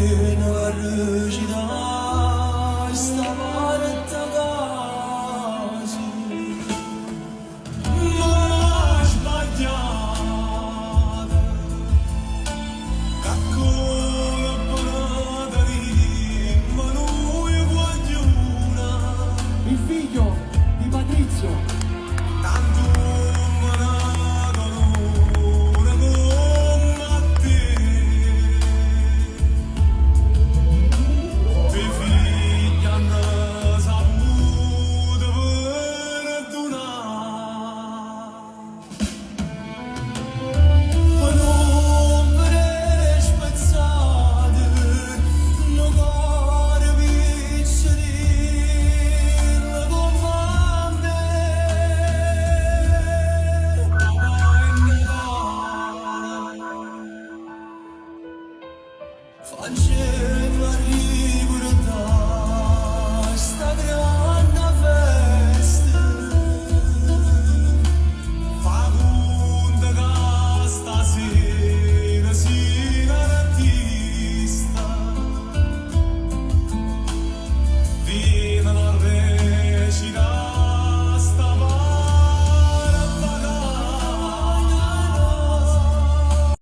una recita sta parte casi ma sbagliata che come bonata di ma lui guagliuna Il figlio di Patrizio. tanto me ne come a te i figli hanno saputo perdonare ma non vedere spezzate non cuore piccirino come me papà in Natale facendo arrivare